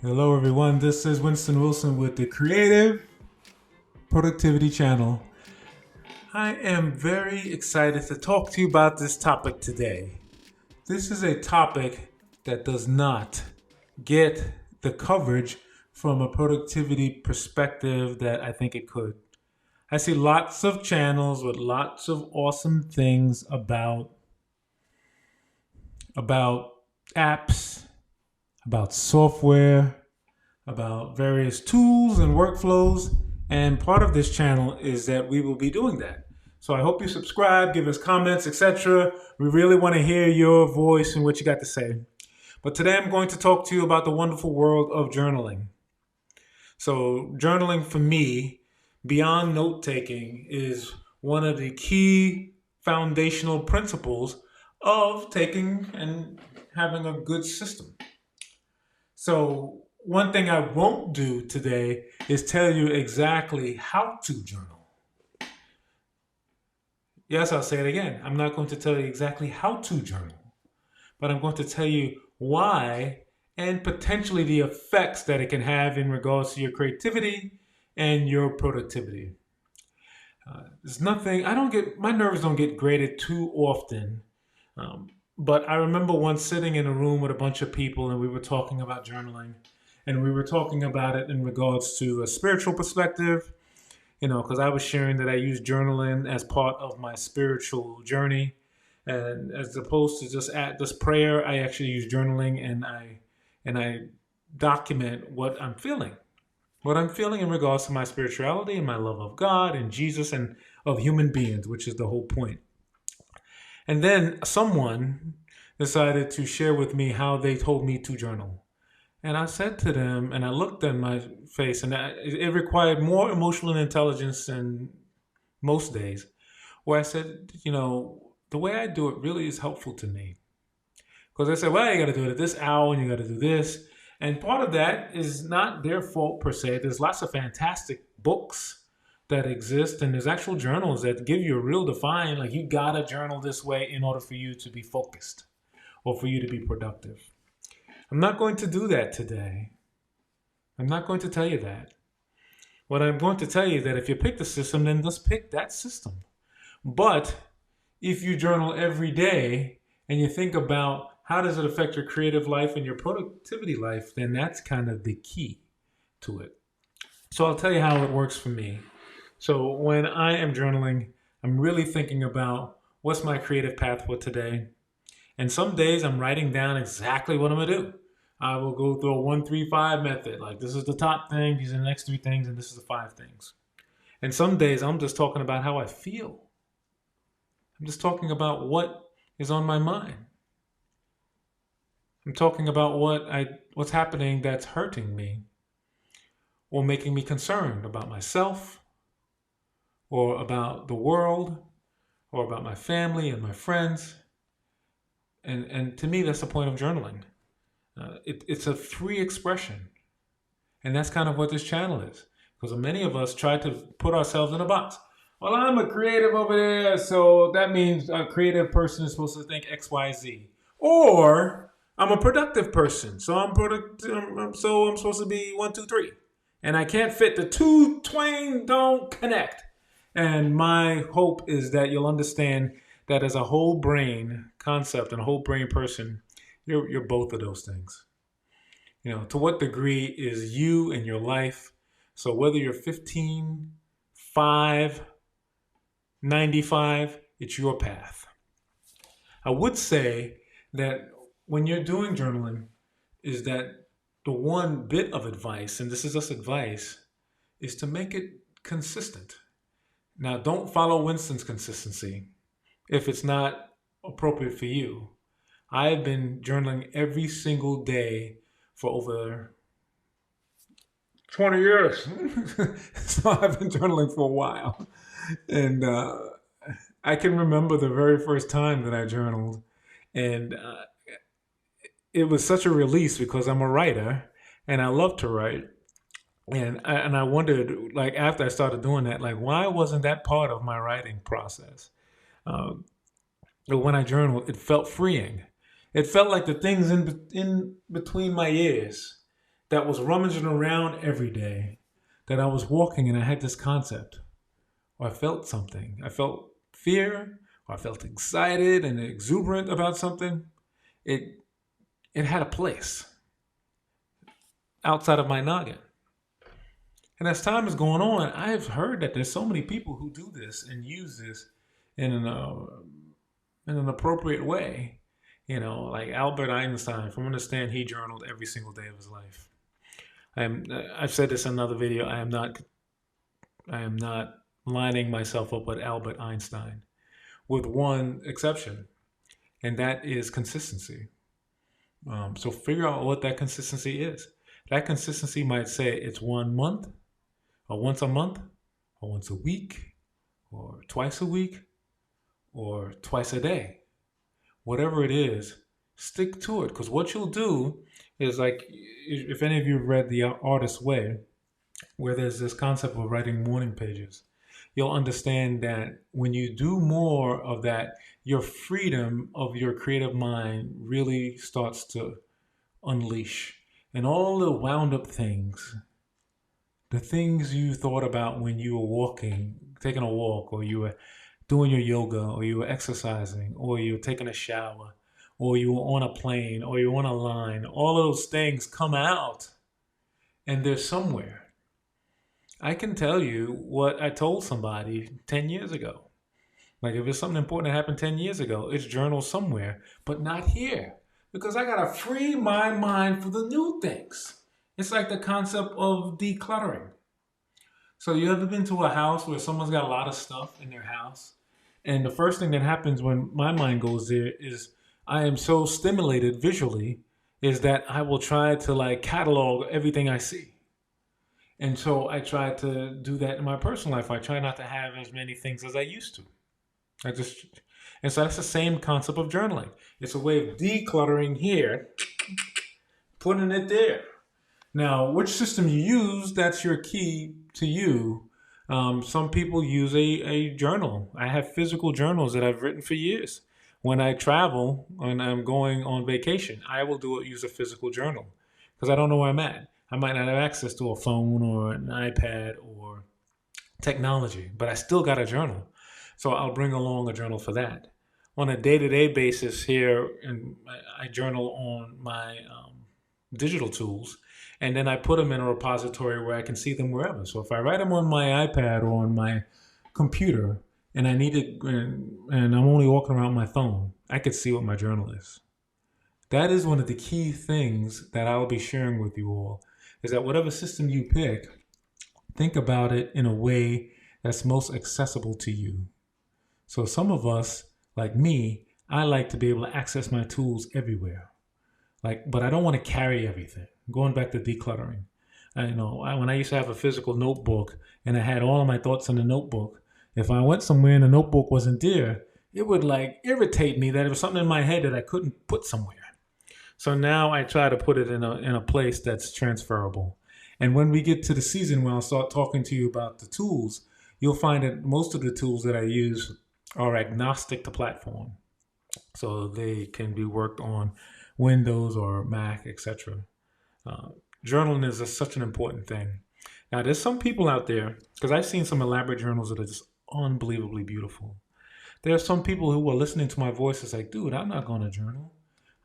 Hello, everyone. This is Winston Wilson with the Creative Productivity Channel. I am very excited to talk to you about this topic today. This is a topic that does not get the coverage from a productivity perspective that I think it could. I see lots of channels with lots of awesome things about apps, about software, about various tools and workflows. And part of this channel is that we will be doing that. So I hope you subscribe, give us comments, etc. We really want to hear your voice and what you got to say. But today I'm going to talk to you about the wonderful world of journaling. So journaling for me, beyond note taking, is one of the key foundational principles of taking and having a good system. So one thing I won't do today is tell you exactly how to journal. Yes, I'll say it again. I'm not going to tell you exactly how to journal, but I'm going to tell you why and potentially the effects that it can have in regards to your creativity and your productivity. There's nothing, my nerves don't get graded too often. But I remember once sitting in a room with a bunch of people and we were talking about journaling. And we were talking about it in regards to a spiritual perspective, because I was sharing that I use journaling as part of my spiritual journey. And as opposed to just at this prayer, I actually use journaling and I document what I'm feeling. What I'm feeling in regards to my spirituality and my love of God and Jesus and of human beings, which is the whole point. And then someone decided to share with me how they told me to journal. And I said to them, and I looked at my face, and it required more emotional intelligence than most days, where I said, the way I do it really is helpful to me. Because I said, well, you got to do it at this hour, and you got to do this. And part of that is not their fault per se. There's lots of fantastic books that exist, and there's actual journals that give you a real define, like you got to journal this way in order for you to be focused or for you to be productive. I'm not going to do that today. I'm not going to tell you that. What I'm going to tell you is that if you pick the system, then just pick that system. But if you journal every day and you think about how does it affect your creative life and your productivity life, then that's kind of the key to it. So I'll tell you how it works for me. So when I am journaling, I'm really thinking about what's my creative path for today. And some days I'm writing down exactly what I'm going to do. I will go through a 1-3-5 method. Like this is the top thing, these are the next 3 things, and this is the 5 things. And some days I'm just talking about how I feel. I'm just talking about what is on my mind. I'm talking about what's happening that's hurting me or making me concerned about myself or about the world or about my family and my friends. And to me, that's the point of journaling. It's a free expression. And that's kind of what this channel is. Because many of us try to put ourselves in a box. Well, I'm a creative over there, so that means a creative person is supposed to think X, Y, Z. Or I'm a productive person, so I'm supposed to be 1, 2, 3. And I can't fit the two twain don't connect. And my hope is that you'll understand that as a whole brain concept and a whole brain person, you're both of those things. To what degree is you in your life? So whether you're 15, 5, 95, it's your path. I would say that when you're doing journaling, is that the one bit of advice, and this is just advice, is to make it consistent. Now, don't follow Winston's consistency if it's not appropriate for you. I've been journaling every single day for over 20 years. So I've been journaling for a while. And I can remember the very first time that I journaled. And it was such a release because I'm a writer and I love to write. And I wondered, like, after I started doing that, like, why wasn't that part of my writing process? But when I journaled, it felt freeing. It felt like the things in between my ears that was rummaging around every day, that I was walking and I had this concept, or I felt something. I felt fear, or I felt excited and exuberant about something. It it had a place outside of my noggin. And as time is going on, I've heard that there's so many people who do this and use this in an appropriate way. Like Albert Einstein, from what I understand, he journaled every single day of his life. I've said this in another video. I am not lining myself up with Albert Einstein, with one exception, and that is consistency. So figure out what that consistency is. That consistency might say it's 1 month, or once a month, or once a week, or twice a week, or twice a day. Whatever it is, stick to it. Because what you'll do is, like, if any of you have read The Artist's Way, where there's this concept of writing morning pages, you'll understand that when you do more of that, your freedom of your creative mind really starts to unleash. And all the wound up things, the things you thought about when you were walking, taking a walk, or you were doing your yoga, or you were exercising, or you were taking a shower, or you were on a plane, or you were on a line, all of those things come out and they're somewhere. I can tell you what I told somebody 10 years ago. Like, if it's something important that happened 10 years ago, it's journaled somewhere, but not here. Because I got to free my mind for the new things. It's like the concept of decluttering. So you ever been to a house where someone's got a lot of stuff in their house? And the first thing that happens when my mind goes there is I am so stimulated visually is that I will try to, like, catalog everything I see. And so I try to do that in my personal life. I try not to have as many things as I used to. And so that's the same concept of journaling. It's a way of decluttering here, putting it there. Now, which system you use, that's your key to you. Some people use a journal. I have physical journals that I've written for years. When I travel and I'm going on vacation, I will use a physical journal because I don't know where I'm at. I might not have access to a phone or an iPad or technology, but I still got a journal. So I'll bring along a journal for that. On a day-to-day basis here, and I journal on my digital tools, and then I put them in a repository where I can see them wherever. So if I write them on my iPad or on my computer, and I need it, and I'm only walking around my phone, I could see what my journal is. That is one of the key things that I'll be sharing with you all, is that whatever system you pick, think about it in a way that's most accessible to you. So some of us, like me, I like to be able to access my tools everywhere. But I don't want to carry everything. Going back to decluttering. When I used to have a physical notebook and I had all of my thoughts in the notebook, if I went somewhere and the notebook wasn't there, it would, like, irritate me that there was something in my head that I couldn't put somewhere. So now I try to put it in a place that's transferable. And when we get to the season where I'll start talking to you about the tools, you'll find that most of the tools that I use are agnostic to platform. So they can be worked on Windows or Mac, etc. Journaling is such an important thing. Now, there's some people out there, because I've seen some elaborate journals that are just unbelievably beautiful. There are some people who are listening to my voice and like, dude, I'm not going to journal.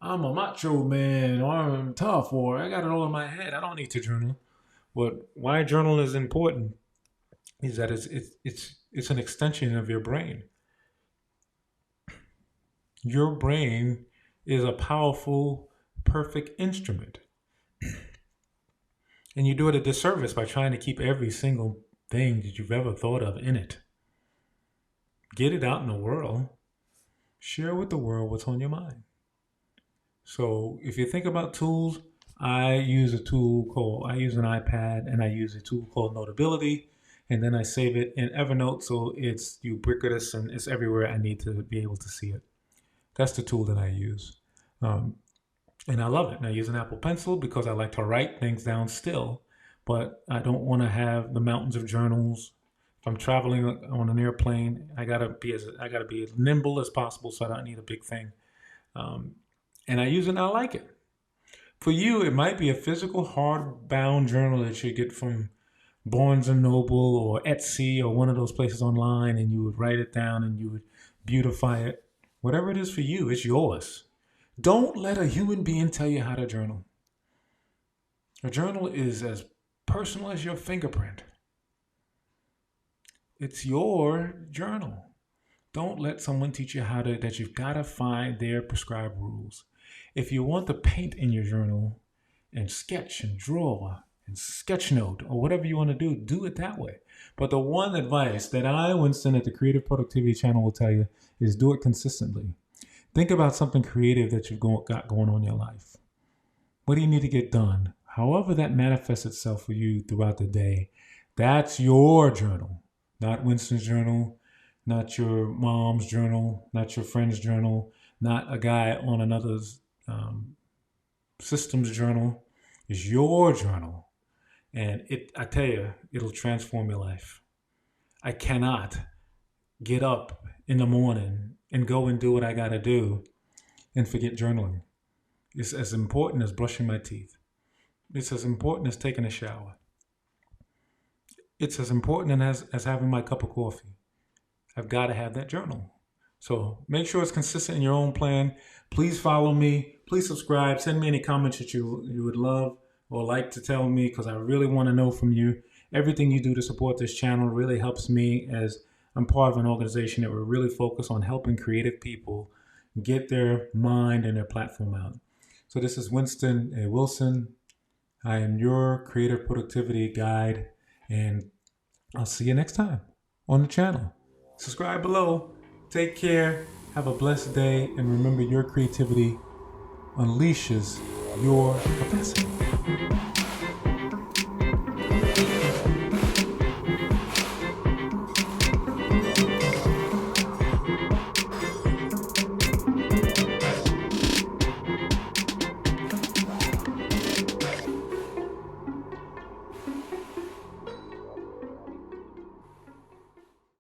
I'm a macho man, or I'm tough, or I got it all in my head. I don't need to journal. But why journal is important is that it's an extension of your brain. Your brain is a powerful, perfect instrument. And you do it a disservice by trying to keep every single thing that you've ever thought of in it. Get it out in the world. Share with the world what's on your mind. So if you think about tools, I use an iPad, and I use a tool called Notability, and then I save it in Evernote so it's ubiquitous and it's everywhere I need to be able to see it. That's the tool that I use. And I love it. And I use an Apple Pencil because I like to write things down still, but I don't want to have the mountains of journals. If I'm traveling on an airplane, I gotta be as nimble as possible, so I don't need a big thing. And I use it and I like it. For you, it might be a physical, hardbound journal that you get from Barnes and Noble or Etsy or one of those places online, and you would write it down and you would beautify it. Whatever it is for you, it's yours. Don't let a human being tell you how to journal. A journal is as personal as your fingerprint. It's your journal. Don't let someone teach you that you've got to find their prescribed rules. If you want to paint in your journal and sketch and draw and sketch note or whatever you want to do it that way. But the one advice that I, Winston, at the Creative Productivity Channel will tell you is do it consistently. Think about something creative that you've got going on in your life. What do you need to get done? However that manifests itself for you throughout the day, that's your journal. Not Winston's journal, not your mom's journal, not your friend's journal, not a guy on another's system's journal. It's your journal. And I tell you, it'll transform your life. I cannot get up in the morning and go and do what I got to do and forget journaling. It's as important as brushing my teeth. It's as important as taking a shower. It's as important as having my cup of coffee. I've got to have that journal. So make sure it's consistent in your own plan. Please follow me. Please subscribe. Send me any comments that you would love or like to tell me, because I really want to know from you. Everything you do to support this channel really helps me, as I'm part of an organization that we're really focused on helping creative people get their mind and their platform out. So this is Winston A. Wilson. I am your creative productivity guide, and I'll see you next time on the channel. Subscribe below. Take care. Have a blessed day. And remember, your creativity unleashes your capacity.